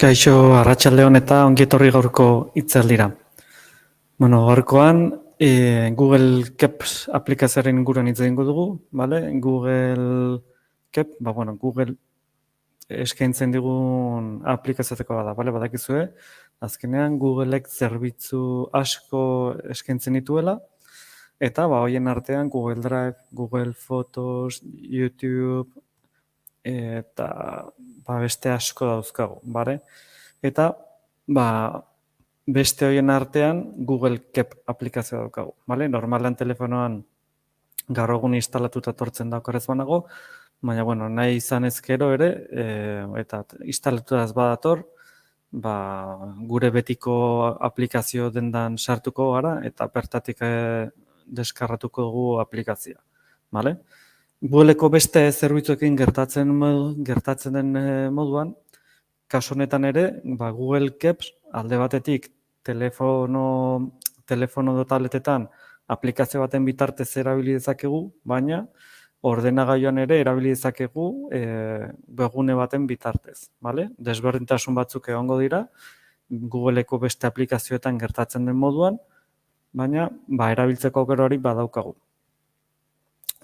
Kaixo, arratsaldeon eta ongi etorri gaurko hitzaldira. Gaurkoan Google Keeps aplikazioaren inguruan hitz egingo dugu, bale? Google Keep, Google eskaintzen digun aplikazioetako bada, bale? Badakizue, azkenean Googleek zerbitzu asko eskaintzen dituela, eta hoien artean Google Drive, Google Photos, YouTube, eta beste asko dauzkagu, bare? Eta beste horien artean Google Keep aplikazioa daukagu, bale? Normalan telefonoan gaur egun instalatuta etortzen daukarez banago, baina nahi izan ezkero ere, eta instalatuta ez badator, gure betiko aplikazio dendan sartuko gara eta bertatik deskarratuko dugu aplikazioa, bale? Googleeko beste zerbitzuekin gertatzen den moduan, kasu honetan ere, Google Keeps alde batetik telefono edo tabletetan aplikazio baten bitartez erabili dezakegu, baina ordenagailuan ere erabili dezakegu webgune baten bitartez, bale? Desberdintasun batzuk egongo dira Googleeko beste aplikazioetan gertatzen den moduan, baina erabiltzeko aukera hori badaukagu.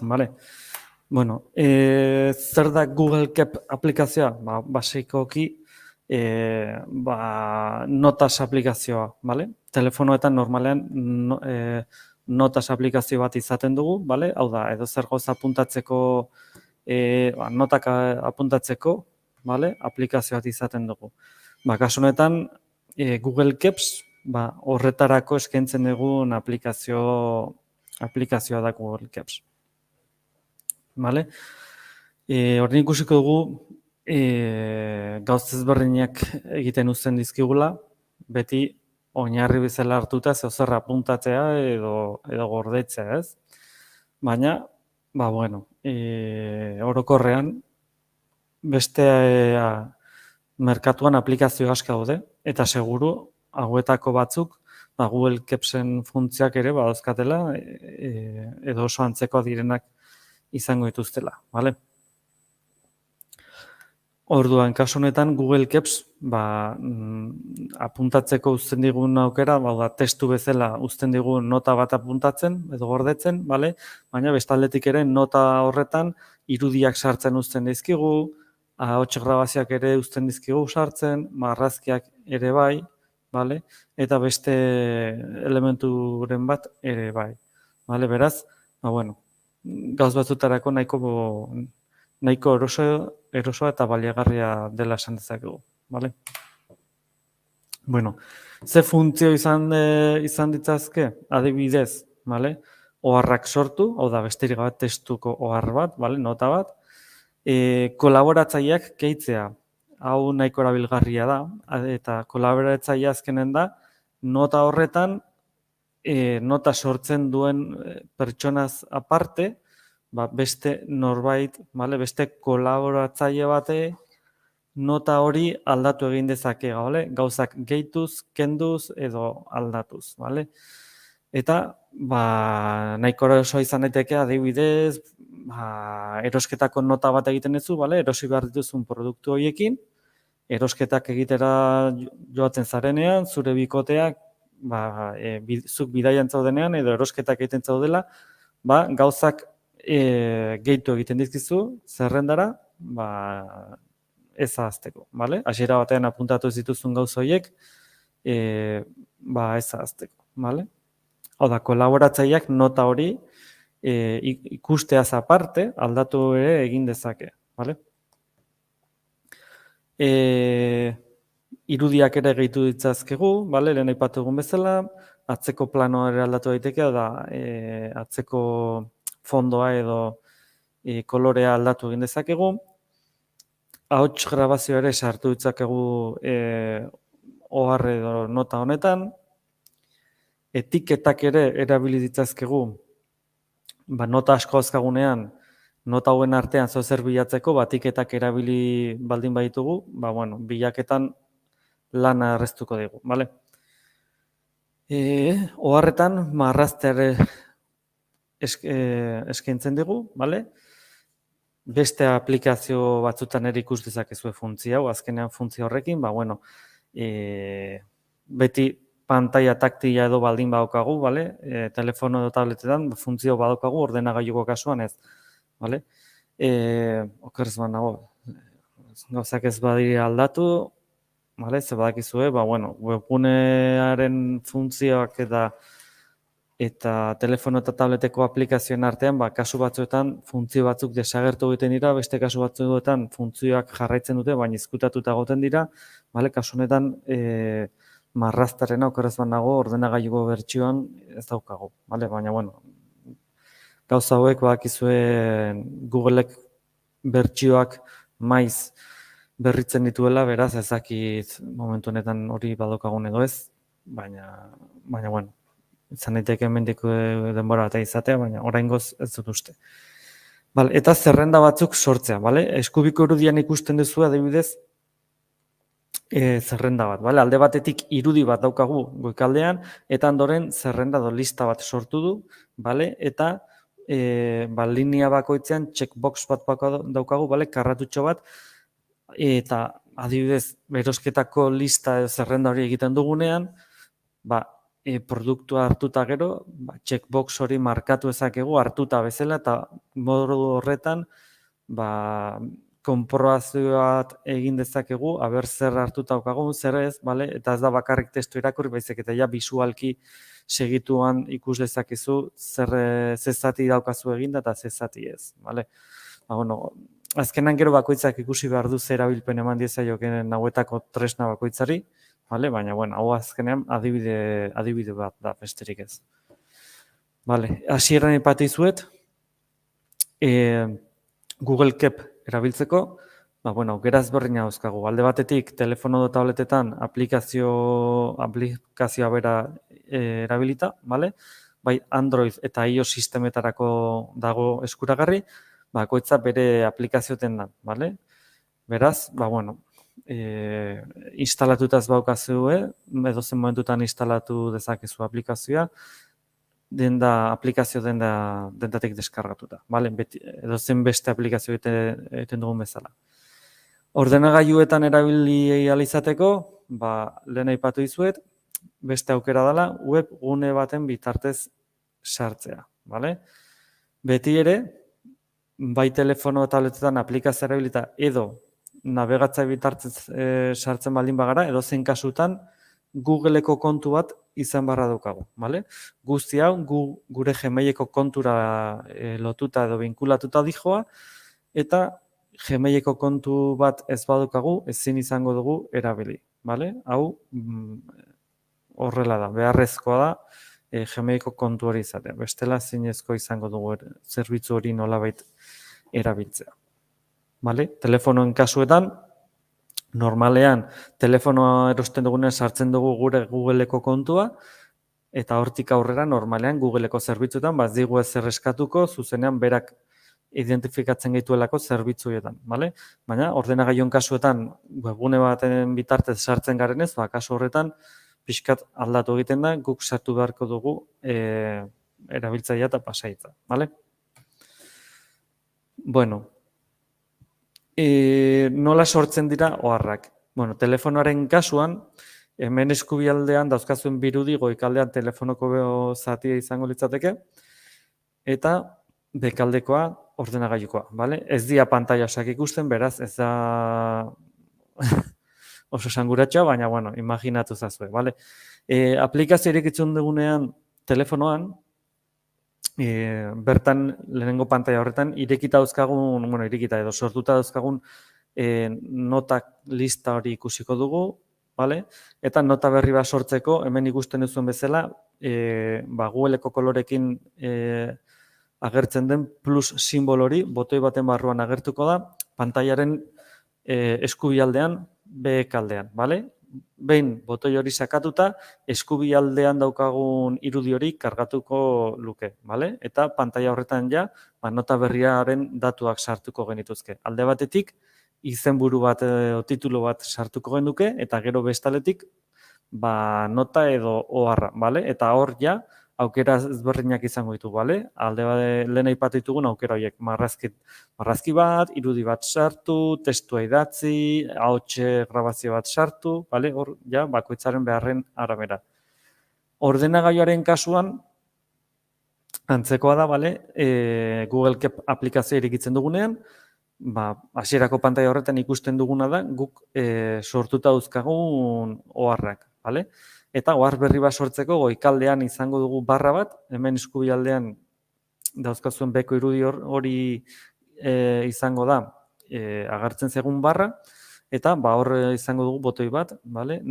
Bale? Zer da Google Keep aplikazioa? Basikoki notas aplikazioa, bale? Telefonoetan normalean notas aplikazio bat izaten dugu, bale? Hau da, edo zer gauza apuntatzeko, notak apuntatzeko, bale? Aplikazio bat izaten dugu. Kasu honetan Google Keeps horretarako eskaintzen dugun aplikazioa da Google Keeps. Bale? Horren ikusiko dugu gauz ezberdinak egiten uzten dizkigula, beti oinarri bezala hartuta zer apuntatzea edo gordetzea, ez? Baina, orokorrean beste merkatuan aplikazio asko daude, eta seguru hauetako batzuk Google Keepsen funtzioak ere badauzkatela edo oso antzeko direnak izango dituztela, bale? Orduan, kasu honetan Google Keeps apuntatzeko uzten digun aukera, testu bezala uzten digun nota bat apuntatzen edo gordetzen, bale? Baina bestaldetik ere nota horretan irudiak sartzen uzten dizkigu, ahots grabazioak ere uzten dizkigu sartzen, marrazkiak ere bai, bale? Eta beste elementuren bat ere bai, bale? Beraz, gauz batzutarako nahiko erosoa eta baliagarria dela esan dezakegu, bale? Ze funtzio izan ditzazke? Adibidez, bale? Oharrak sortu, hau da besterik gabe testuko ohar bat, bale? Nota bat. Kolaboratzaileak gehitzea, hau nahiko erabilgarria da, eta kolaboratzailea azkenen da, nota horretan nota sortzen duen pertsonaz aparte, beste norbait, beste kolaboratzaile bate nota hori aldatu egin dezake, gauzak gehituz, kenduz edo aldatuz. Eta nahiko erosoa izan daiteke adibidez, erosketako nota bat egiten duzu, erosi behar dituzun produktu horiekin, erosketak egitera joatzen zarenean, zure bikoteak zuk bidaian zaudenean edo erosketak egiten zaudela, gauzak gehitu egiten dizkizu, zerrendara, ez ahazteko, bale? Hasiera batean apuntatu ez dituzun gauza horiek, ez ahazteko, bale? Hau da, kolaboratzaileak nota hori ikusteaz aparte aldatu ere egin dezake, bale? Irudiak ere gehitu ditzazkegu, bale? Lehen aipatu egun bezala, atzeko planoa ere aldatu daiteke, atzeko fondoa edo kolorea aldatu egin dezakegu. Ahots grabazio ere sartu ditzakegu ohar edo nota honetan. Etiketak ere erabili ditzazkegu, nota asko azkagunean, nota hauen artean zer bilatzeko, etiketak erabili baldin baditugu, bilaketan lana erreztuko dugu, bale? Oharretan marraztea ere eskaintzen dugu, bale? beste aplikazio batzutan ere ikus dezakezue funtzio hau, azkenean funtzio horrekin, bueno, beti pantalla taktila edo baldin badaukagu, bale? Telefono edo tabletetan funtzio badaukagu, ordenagailuko kasuan ez, bale? Okerrez banago, gauzak ez badira aldatu, bale? Ze badakizue, bueno, webgunearen funtzioak eta telefono eta tableteko aplikazioen artean, kasu batzuetan funtzio batzuk desagertu egiten dira, beste kasu batzuetan funtzioak jarraitzen dute, baina izkutatuta egoten dira, bale? Kasu honetan, marraztarena okerrez banago ordenagailuko bertsioan ez daukagu, bale? Baina, bueno, gauza hauek badakizue Googleek bertsioak maiz berritzen dituela, beraz ez dakit momentu honetan hori badaukagun edo ez, baina bueno, izan daiteke hemendik denbora bat izatea, baina oraingoz ez dut uste. Bale, eta zerrenda batzuk sortzea, bale? Eskubiko irudian ikusten duzu adibidez zerrenda bat, bale? Alde batetik irudi bat daukagu goikaldean, eta ondoren zerrenda edo lista bat sortu du, bale? Eta linea bakoitzean checkbox bat daukagu, bale? Karratutxo bat, eta adibidez erosketako lista edo zerrenda hori egiten dugunean, produktua hartuta gero, checkbox hori markatu ezakegu hartuta bezala, eta modu horretan, konprobazio bat egin dezakegu, aber zer hartuta daukagun, zer ez, bale? Eta ez da bakarrik testu irakurri, baizik eta ja bisualki segituan ikus dezakezu zer zati daukazu eginda eta zezati ez, bale? Bueno, azkenan gero bakoitzak ikusi behar du zer erabilpen eman diezaioken hauetako tresna bakoitzari, vale? Baina, bueno, hau azkenean adibide bat da, besterik ez. Vale, hasieran aipatu dizuet, Google Keep erabiltzeko, bueno, aukera ezberdina dauzkagu. Alde batetik, telefono edo tabletetan aplikazioa bera erabilita, vale? Bai Android eta iOS sistemetarako dago eskuragarri, bakoitza bere aplikazioten da, vale? Beraz, bueno, instalatuta ez baukazue, edozen momentutan instalatu dezakezu aplikazioa, aplikazio dendatik deskargatuta, vale? Edozen beste aplikazio egiten dugun bezala. Ordenagailuetan erabili ahal izateko, lehen aipatu dizuet, beste aukera dela web gune baten bitartez sartzea, vale? Beti ere, bai telefono eta tabletetan aplikazioa erabilita edo navegatzaile bitartez sartzen baldin bagara, edozein kasutan Googleeko kontu bat izan barra daukagu, vale? Guzti hau gure Gmaileko kontura lotuta edo binkulatuta dijoa, eta Gmaileko kontu bat ez badukagu, ezin izango dugu erabili, vale? Hau horrela da, beharrezkoa da Gmaileko kontu hori izatea. Bestela zinezko izango dugu zerbitzu hori nolabait erabiltzea. Vale? Telefonoen kasuetan, normalean telefonoa erosten dugunean sartzen dugu gure Googleeko kontua, eta hortik aurrera normalean Googleeko zerbitzuetan ez digu ezer eskatuko, zuzenean berak identifikatzen gaituelako zerbitzuetan, vale? Baina ordenagailuan kasuetan webgune baten bitartez sartzen garenez, kasu horretan pixkat aldatu egiten da, guk sartu beharko dugu erabiltzailea eta pasaitza, vale? Bueno, nola sortzen dira oharrak? Bueno, telefonoaren kasuan, hemen eskubialdean dauzkazuen birudi goikaldean telefonoko zatia izango litzateke, eta bekaldekoa ordenagailukoa, vale? Ez dira pantalla osak ikusten, beraz, ez da oso esanguratxoa, baina, bueno, imaginatu zazue, vale? Aplikazio irekitzen dugunean telefonoan, bertan lehenengo pantalla horretan irekita dauzkagun, bueno, irekita edo sortuta dauzkagun notak lista hori ikusiko dugu, vale? Eta nota berri bat sortzeko, hemen ikusten duzuen bezala, Googleeko kolorekin agertzen den plus simbol hori, botoi baten barruan agertuko da, pantailaren eskubialdean, behekaldean, vale? Behin botoi hori sakatuta, eskubialdean daukagun irudi hori kargatuko luke, vale? Eta pantaila horretan ja, nota berriaren datuak sartuko genituzke. Alde batetik, izenburu bat o titulu bat sartuko genuke, eta gero bestaletik, nota edo oharra, vale? Eta hor ja, aukera ezberdinak izango ditu, bale? Alde lehen aipatu ditugun aukera horiek, marrazki bat, irudi bat sartu, testua idatzi, ahots grabazio bat sartu, bale? Hor, ja, bakoitzaren beharren arabera. Ordenagailuaren kasuan, antzekoa da, bale? Google Keep aplikazioa irekitzen dugunean, hasierako pantaila horretan ikusten duguna da, guk sortuta dauzkagun oharrak, bale? Eta ohar berri bat sortzeko goikaldean izango dugu barra bat, hemen eskubialdean dauzkazuen beko irudi hori izango da agertzen zegun barra, eta hor izango dugu botoi bat, bale?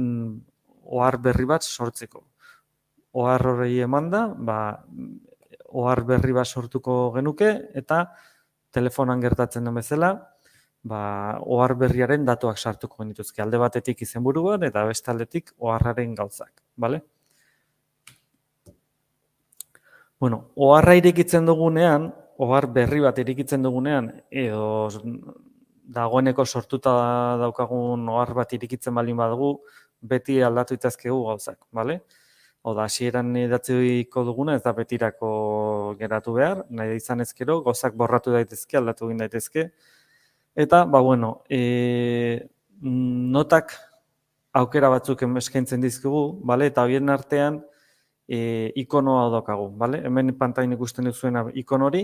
Ohar berri bat sortzeko. Ohar hori emanda, ohar berri bat sortuko genuke, eta telefonan gertatzen den bezala, ohar berriaren datuak sartuko genituzke. Alde batetik izenburu bat, eta beste aldetik oharraren gauzak, bale? Bueno, oharra irekitzen dugunean, ohar berri bat irekitzen dugunean, edo dagoeneko sortuta daukagun ohar bat irekitzen baldin badugu, beti aldatu itazkegu gauzak, bale? Oda, hasieran idatziko duguna ez da betirako geratu behar, nahi izan ezkero, gauzak borratu daitezke, aldatu egin daitezke. Eta, bueno, notak aukera batzuk eskaintzen dizkigu, bale? Eta horien artean ikonoa daukagu, bale? Hemen pantailan ikusten duzuena ikon hori,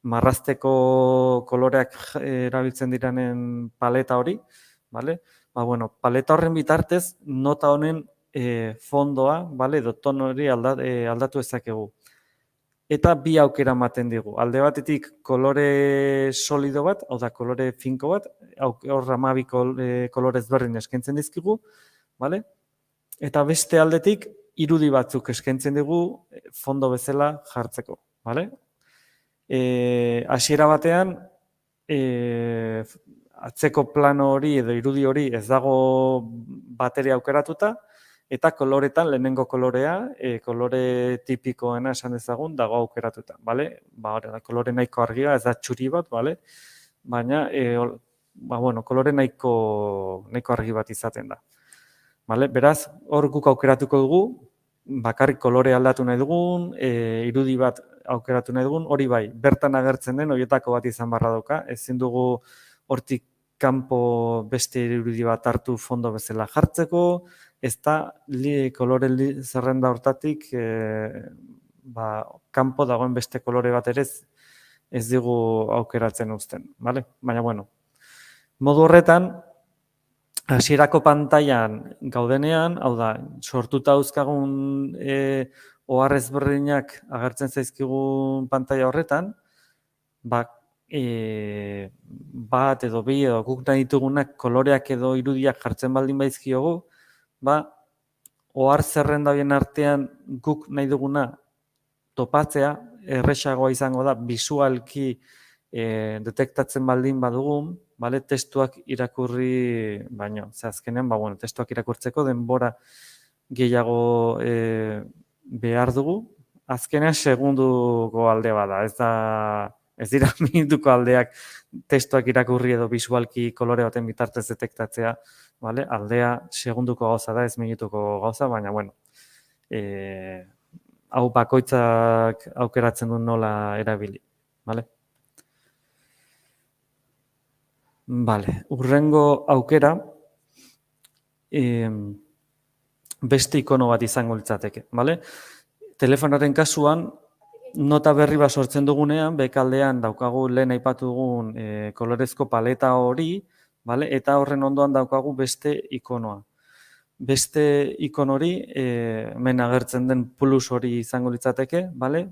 marrazteko koloreak erabiltzen diranen paleta hori, bale? Bueno, paleta horren bitartez, nota honen fondoa, bale, edo tono hori aldatu ezakegu. Eta bi aukera ematen digu. Alde batetik kolore solido bat, hau da, kolore finko bat, hor 12 kolore ezberdin eskaintzen dizkigu, bale? Eta beste aldetik irudi batzuk eskaintzen digu fondo bezala jartzeko, bale? Hasiera batean, atzeko plano hori edo irudi hori ez dago bateria aukeratuta, eta koloretan, lehenengo kolorea, kolore tipikoena esan dezagun, dago aukeratuta, bale? Kolore nahiko argia, ez da txuri bat, bale? Baina, bueno, kolore nahiko argi bat izaten da. Bale? Beraz, hor guk aukeratuko dugu, bakarrik kolore aldatu nahi dugun, irudi bat aukeratu nahi dugun, hori bai, bertan agertzen den, horietako bat izan barra dauka, ezin dugu hortik kanpo beste irudi bat hartu fondo bezala jartzeko, ez da kolore zerrenda hortatik kanpo dagoen beste kolore bat ere ez digu aukeratzen uzten, bale? Baina, bueno, modu horretan, hasierako pantailan gaudenean, hau da, sortuta dauzkagun ohar ezberdinak agertzen zaizkigun pantaila horretan, bat edo bi edo guk nahi ditugunak koloreak edo irudiak jartzen baldin baizkiogu, ohar zerrenda horien artean guk nahi duguna topatzea, erresagoa izango da, bisualki detektatzen baldin badugun, bale, testuak irakurri baino. Azkenean, bueno, testuak irakurtzeko denbora gehiago behar dugu. Azkenean, segunduko alde bada, ez dira minutuko aldeak testuak irakurri edo bisualki kolore baten bitartez detektatzea, bale? Aldea segunduko gauza da, ez minutuko gauza, baina, bueno, hau bakoitzak aukeratzen du nola erabili, bale? Bale, urrengo aukera, beste ikono bat izango litzateke, bale? Telefonaren kasuan, nota berri bat sortzen dugunean, bekaldean daukagu lehen aipatu dugun kolorezko paleta hori, bale? Eta horren ondoan daukagu beste ikonoa. Beste ikon hori, hemen agertzen den plus hori izango litzateke, bale?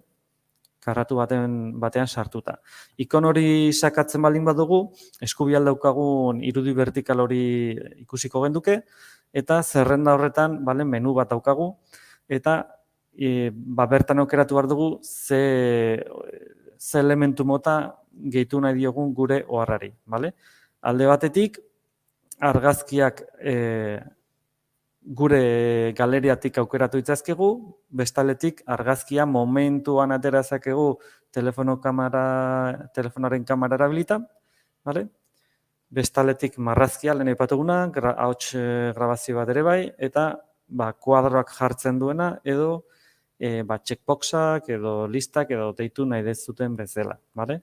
Karratu batean sartuta. Ikon hori sakatzen baldin badugu, eskubial daukagun irudi vertikal hori ikusiko genduke, eta zerrenda horretan, bale, menu bat daukagu, eta bertan aukeratu behar dugu ze elementu mota gehitu nahi diogun gure oharrari, bale? Alde batetik, argazkiak gure galeriatik aukeratu itzazkegu, bestaletik argazkia momentuan aterazakegu telefonaren kamera erabilita, bale? Bestaletik marrazkia, lehen aipatuguna, ahots grabazio bat ere bai, eta kuadroak jartzen duena, edo checkboxak edo listak edo deitu nahi dezuten bezala, bale?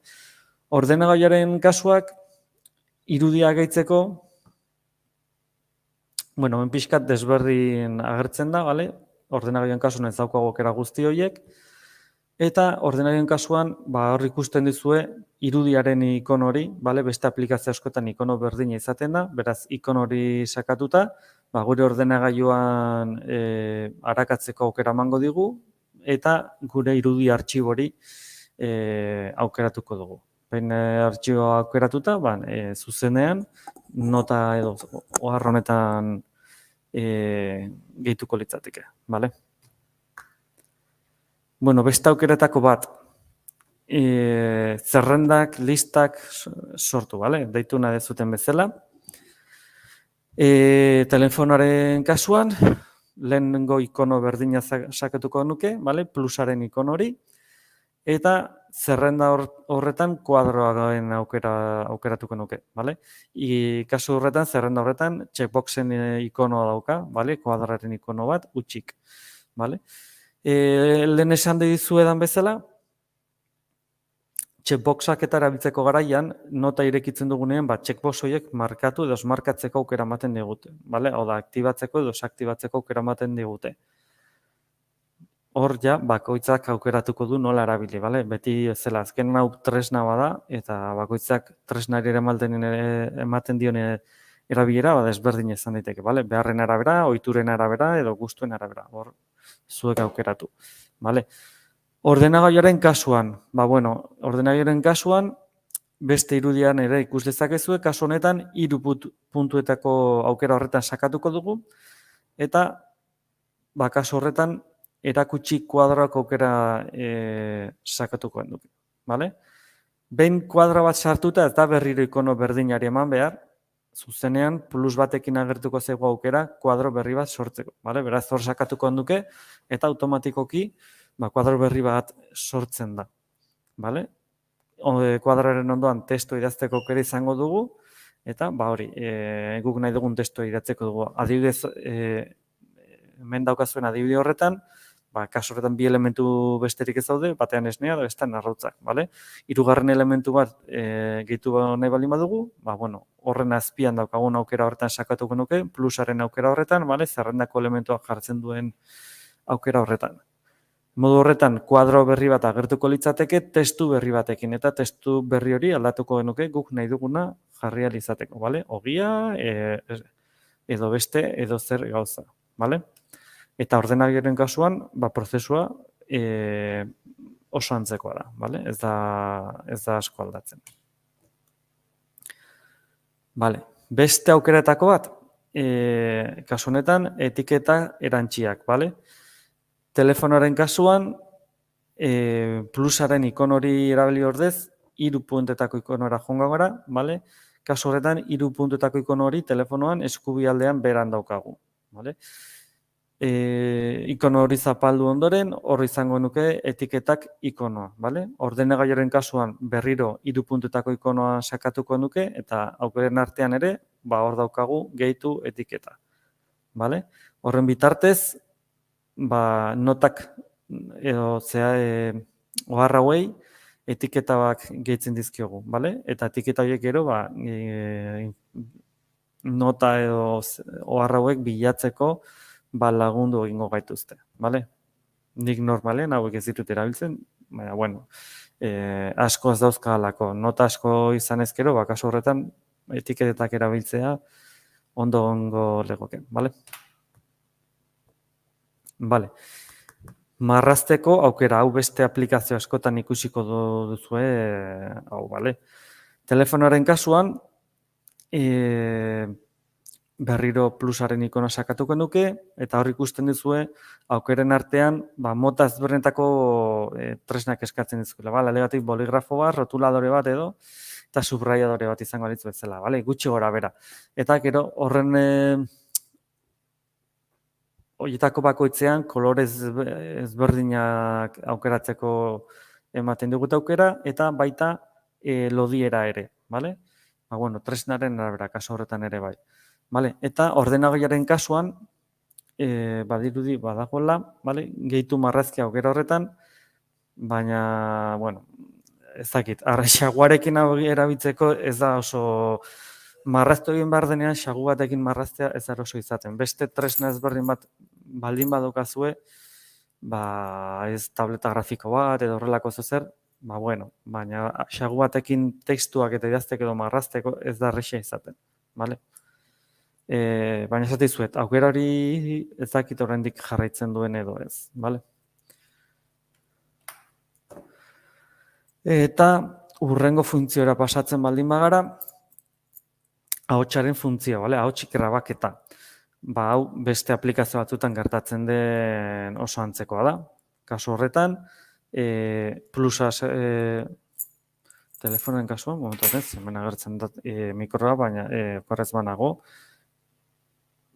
Ordenagailuaren kasuak irudia gehitzeko, bueno, pixkat desberdin agertzen da, bale? Ordenagailuaren kasuan ez daukagu aukera guzti horiek, eta ordenagailuaren kasuan, hor ikusten dizue irudiaren ikon hori, bale? Beste aplikazio askotan ikono berdina izaten da, beraz ikon hori sakatuta, gure ordenagailuan arakatzeko aukera emango digu, eta gure irudi artxibori aukeratuko dugu. Behin artxiboa aukeratuta, zuzenean, nota edo ohar honetan gehituko litzateke, bale? Bueno, beste aukeretako bat, zerrendak, listak sortu, bale? Deitu nahi dezuten bezala. Telefonoaren kasuan, lehenengo ikono berdina sakatuko nuke, bale? Plusaren ikon hori, eta zerrenda horretan kuadroaren aukeratuko nuke, bale? Kasu horretan, zerrenda horretan, checkboxen ikonoa dauka, bale? Kuadraren ikono bat, utxik, bale? Lehen esan dizuedan bezala, checkboxak eta erabiltzeko garaian, nota irekitzen dugunean, checkbox horiek markatu edo markatzeko aukera ematen digute, bale? Hau da, aktibatzeko edo desaktibatzeko aukera ematen digute. Hor ja, bakoitzak aukeratuko du nola erabili, bale? Beti zela, azken hau tresna bada, eta bakoitzak tresnari ematen dion erabilera, desberdin izan daiteke, bale? Beharren arabera, ohituren arabera, edo gustuen arabera, hor zuek aukeratu, bale? Ordenagailuaren kasuan, ordenagailuaren kasuan, beste irudian ere ikus dezakezue, kasu honetan, 3 puntuetako aukera horretan sakatuko dugu, eta kasu horretan, erakutsi kuadroak aukera sakatuko dugu, bale? Behin kuadro bat sartuta, ez da berriro ikono berdinari eman behar, zuzenean plus batekin agertuko zego aukera kuadro berri bat sortzeko, bale? Beraz, hor sakatuko duke, eta automatikoki kuadro berri bat sortzen da, bale? Kuadroaren ondoan testu idazteko aukera izango dugu, eta hori, guk nahi dugun testu idatzeko dugu. Adibidez, hemen daukazuen adibide horretan, kasu horretan 2 elementu besterik ez daude, batean esnea da bestean arrautzak, bale? 3. elementu bat gehitu nahi baldin badugu, horren azpian daukagun aukera horretan sakatuko nuke, plusaren aukera horretan, bale? Zerrendako elementuak jartzen duen aukera horretan. Modu horretan, kuadro berri bat agertuko litzateke, testu berri batekin, eta testu berri hori aldatuko genuke guk nahi duguna jarri ahal izateko, bale? Ogia, edo beste, edo zer gauza, bale? Eta ordenagailuaren kasuan, prozesua oso antzekoa da, bale? Ez da asko aldatzen. Bale, beste aukeretako bat, kasu honetan, etiketa erantziak, bale? Telefonoaren kasuan, plusaren ikon hori erabili ordez, 3 puntetako ikonora joango gara, bale? Kasu horretan, 3 puntetako ikon hori telefonoan eskubialdean beran daukagu, bale? Ikono hori zapaldu ondoren, hor izango nuke etiketak ikonoa, bale? Ordenagailuaren kasuan berriro 3 puntetako ikonoa sakatuko nuke, eta aukeren artean ere, hor daukagu gehitu etiketa, bale? Horren bitartez, notak edo ohar hauei etiketak gehitzen dizkiogu, bale? Eta etiketa horiek gero, nota edo ohar hauek bilatzeko lagundu egingo gaituzte, bale? Nik normalen hauek ez ditut erabiltzen, baina, asko ez dauzkalako, nota asko izan ezkero, kasu horretan etiketetak erabiltzea ondo legoke, bale? Bale. Marrazteko aukera, hau beste aplikazio askotan ikusiko duzue, hau, bale? Telefonoaren kasuan, berriro plusaren ikona sakatuko nuke, eta hor ikusten duzue, aukeren artean, mota ezberdinetako tresnak eskatzen dizkuela, bale? Alegatik boligrafo bat, rotuladore bat edo, eta subraiadore bat izango ditzu bezala, bale? Gutxi gora bera. Eta gero horren horietako bakoitzean kolore ezberdinak aukeratzeko ematen dugut aukera, eta baita lodiera ere, bale? Tresnaren arabera, kasu horretan ere bai. Eta ordenagailuaren kasuan, badirudi badagoela, bale? Gehitu marrazki aukera horretan, baina, bueno, ez dakit, xaguarekin erabiltzeko ez da oso marraztu egin behar denean, xagu batekin marraztea ez da oso izaten. Beste tresna ezberdin bat baldin badokazue, ez tableta grafiko bat edo horrelako zer, bueno, baina xagu batekin tekstuak eta idazteko edo marrazteko ez da erraza izaten, bale? Baina esate dizuet, aukera hori ez dakit oraindik jarraitzen duen edo ez, bale? Eta hurrengo funtziora pasatzen baldin bagara, ahotsaren funtzioa, bale? Ahotsik grabaketa. Hau beste aplikazio batzutan gertatzen den oso antzekoa da. Kasu horretan, plusas telefonoen kasuan, momentu ez, hemen agertzen dut mikroa, baina korrez banago,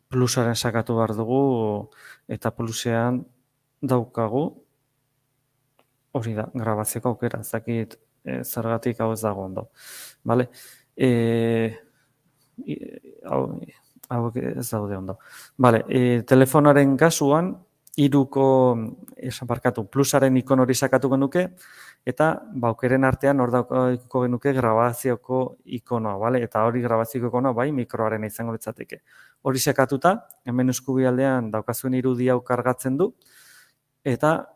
plusaren sakatu behar dugu eta plusean daukagu, hori da, grabazioko aukera, ez dakit zergatik hau ez dago ondo. Bale? Hau ez daude ondo. Bale, telefonaren kasuan, plusaren ikon hori sakatu genuke, eta aukeren artean hor daukako genuke grabazioko ikonoa, bale? Eta hori grabazioko ikonoa bai mikroaren izango litzateke. Hori sakatuta, hemen eskubialdean daukazuen irudi hau kargatzen du, eta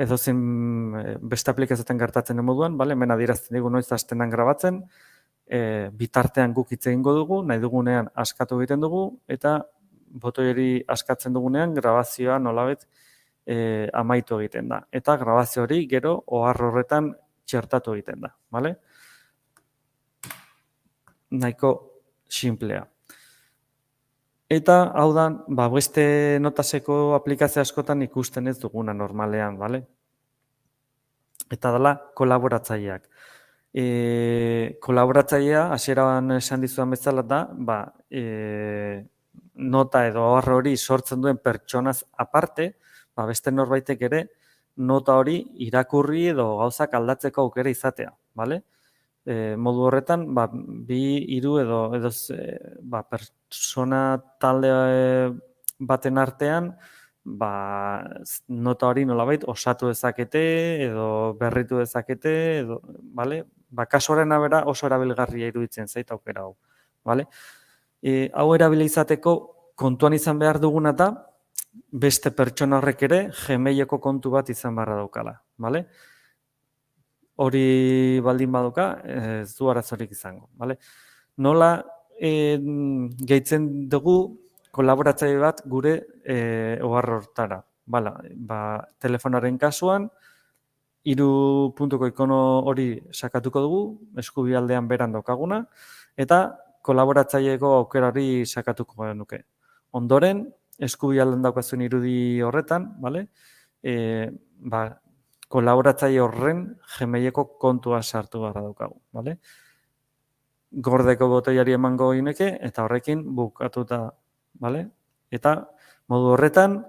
edozein beste aplikazioetan gertatzen den moduan, bale? Hemen adierazten digu noiz hasten den grabatzen, bitartean guk hitz egingo dugu, nahi dugunean askatu egiten dugu, eta botoi hori askatzen dugunean grabazioa nolabait amaitu egiten da. Eta grabazio hori gero ohar horretan txertatu egiten da, bale? Nahiko sinplea. Eta hau da, beste notaseko aplikazio askotan ikusten ez duguna normalean, bale? Eta dela kolaboratzaileak. Kolaboratzailea, hasieran esan dizudan bezala da, nota edo ohar hori sortzen duen pertsonaz aparte, beste norbaitek ere nota hori irakurri edo gauzak aldatzeko aukera izatea, bale? Modu horretan, bi, hiru edo pertsona talde baten artean, nota hori nolabait osatu dezakete edo berritu dezakete, edo, bale? Kasoren abera oso erabilgarria iruditzen zait aukera hau, bale? Hau erabili izateko kontuan izan behar duguna da, beste pertsona horrek ere Gmaileko kontu bat izan beharra daukala, bale? Hori baldin baduka, ez du arazorik izango, bale? Nola gehitzen dugu kolaboratzaile bat gure ohar hortara, bala? Telefonaren kasuan, 3 puntuko ikono hori sakatuko dugu, eskubialdean beran daukaguna, eta kolaboratzaileko aukera hori sakatuko genuke. Ondoren, eskubialdean daukazuen irudi horretan, bale? Kolaboratzaile horren Gmaileko kontua sartu beharra daukagu, bale? Gordeko botoiari emango gineke eta horrekin bukatuta, bale? Eta modu horretan,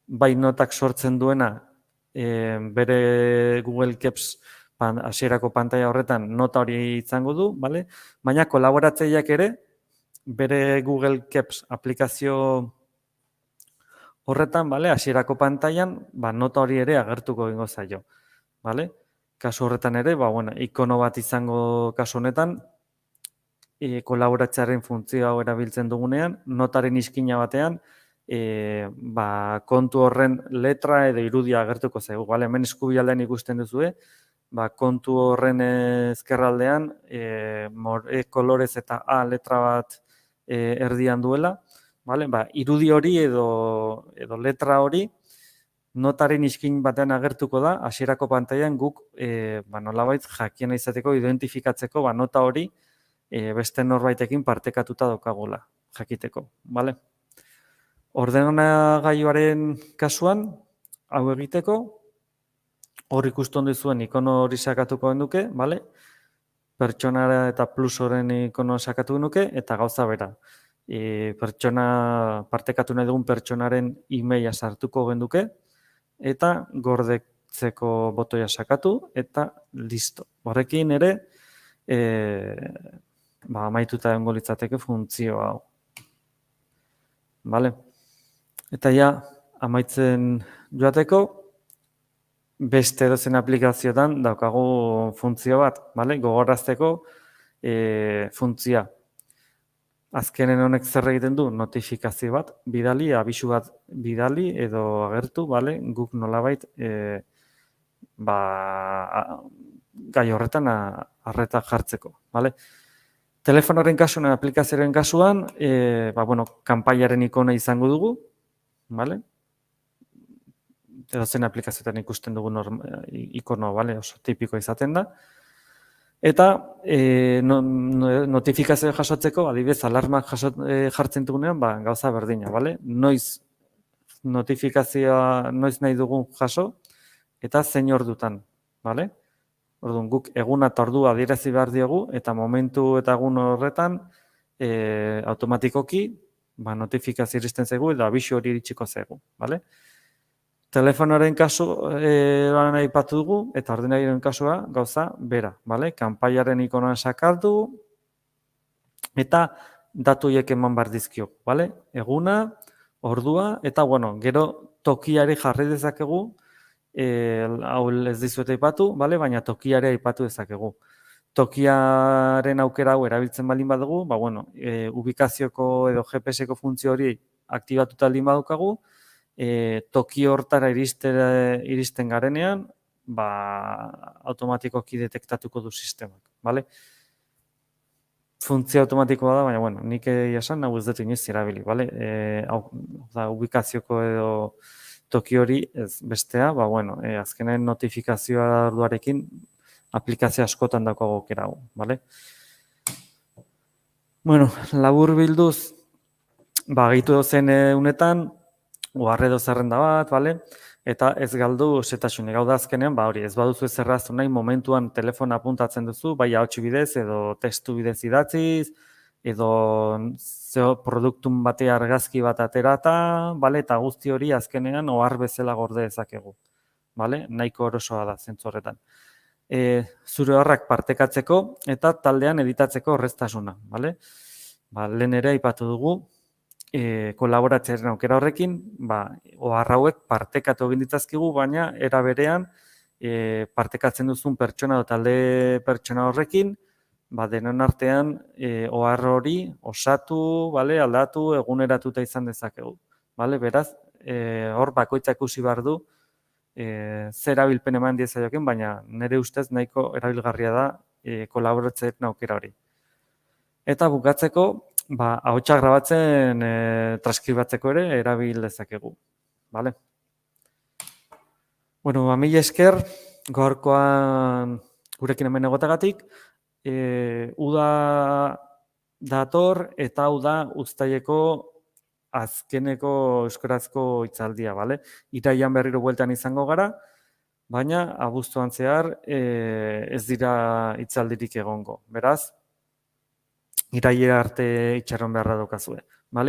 bai notak sortzen duena bere Google Keeps hasierako pantaila horretan nota hori izango du, bale? Baina kolaboratzaileak ere bere Google Keeps aplikazio horretan, bale, hasierako pantailan, nota hori ere agertuko egingo zaio, bale? Kasu horretan ere, ikono bat izango kasu honetan, kolaboratzearen funtzio hau erabiltzen dugunean, notaren iskina batean, kontu horren letra edo irudia agertuko zaigu, bale? Hemen eskubialdean ikusten duzue, kontu horren ezkerraldean, kolorez eta A letra bat erdian duela, vale? Irudi hori edo letra hori notaren iskin batean agertuko da, hasierako pantailan guk nolabait jakiena izateko, identifikatzeko nota hori beste norbaitekin partekatuta daukagula jakiteko, vale? Ordenagailuaren kasuan, hau egiteko, hor ikusten duzuen ikono hori sakatuko genuke, vale? Pertsonara eta plus horren ikono sakatu genuke, eta gauza bera. Partekatu nahi dugun pertsonaren emaila sartuko genuke, eta gordetzeko botoia sakatu, eta listo. Horrekin ere, amaituta egongo litzateke funtzio hau. Vale? Eta ja, amaitzen joateko, beste edozen aplikazioetan daukagu funtzio bat, bale? Gogorazteko funtzioa. Azkenen honek zer egiten du? Notifikazio bat bidali, abisu bat bidali edo agertu, bale? Guk nolabait gai horretan arreta jartzeko, bale? Telefonoren kasuan, aplikazioaren kasuan, kanpailaren ikona izango dugu, bale? Edozein aplikazioetan ikusten dugu ikono, bale? Oso tipiko izaten da. Eta notifikazioa jasotzeko, adibidez, alarmak jartzen dugunean, gauza berdina, bale? Noiz notifikazioa noiz nahi dugun jaso, eta zein ordutan, bale? Orduan, guk eguna eta ordua adierazi behar diogu, eta momentu eta egun horretan automatikoki notifikazio iristen zaigu, edo abisu hori iritsiko zaigu, bale? Telefonoaren kasuan aipatu dugu, eta ordenagailuaren kasua gauza bera, bale? Kanpailaren ikonoan sakartu, eta datu horiek eman behar dizkio, bale? Eguna, ordua, eta gero tokiari jarri dezakegu, hau ez dizuet aipatu, bale? Baina tokiari aipatu dezakegu. Tokiaren aukera hau erabiltzen baldin badugu, ubikazioko edo GPS-ko funtzio hori aktibatuta baldin badukagu, toki hortara iristen garenean, automatikoki detektatuko du sistemak, bale? Funtzio automatikoa da, baina, nik esan, hau ez dut inoiz erabili, bale? Ubikazioko edo toki hori ez bestea, azkenen notifikazioa orduarekin aplikazio askotan daukago aukera hau, bale? Labur bilduz, gehitu dozen unetan, oharre edo zerrenda bat, bale? Eta ez galdu setasunik. Hau da azkenean, hori, ez baduzu ez erraztu nahi, momentuan telefona apuntatzen duzu, bai ahots bidez edo testu bidez idatziz, edo produktun bate argazki bat aterata, bale? Eta guzti hori azkenean ohar bezala gorde dezakegu, bale? Nahiko erosoa da zentzu horretan. Zure horrak partekatzeko eta taldean editatzeko erraztasuna, bale? Lehen ere aipatu dugu, kolaboratzearen aukera horrekin, ohar hauek partekatu egin ditzazkigu, baina era berean partekatzen duzun pertsona edo talde pertsona horrekin, denon artean ohar hori osatu, aldatu, eguneratuta izan dezakegu. Beraz, hor bakoitzak ikusi behar du zer erabilpen eman diezaioken, baina nire ustez nahiko erabilgarria da kolaboratzearen aukera hori. Eta bukatzeko, ahotsak grabatzen transkribatzeko ere erabil dezakegu, bale? Mila esker, gaurkoan gurekin hemen egotagatik, uda dator eta hau da uztaileko azkeneko euskarazko hitzaldia, bale? Irailean berriro bueltan izango gara, baina abuztuan zehar ez dira hitzaldirik egongo, beraz, irailera arte itxaron beharra daukazue.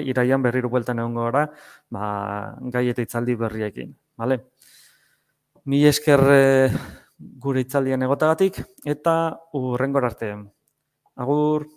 Irailean berriro bueltan egongo gara, gai eta hitzaldi berriekin. Mila esker gure hitzaldian egotagatik eta hurrengora arte. Agur!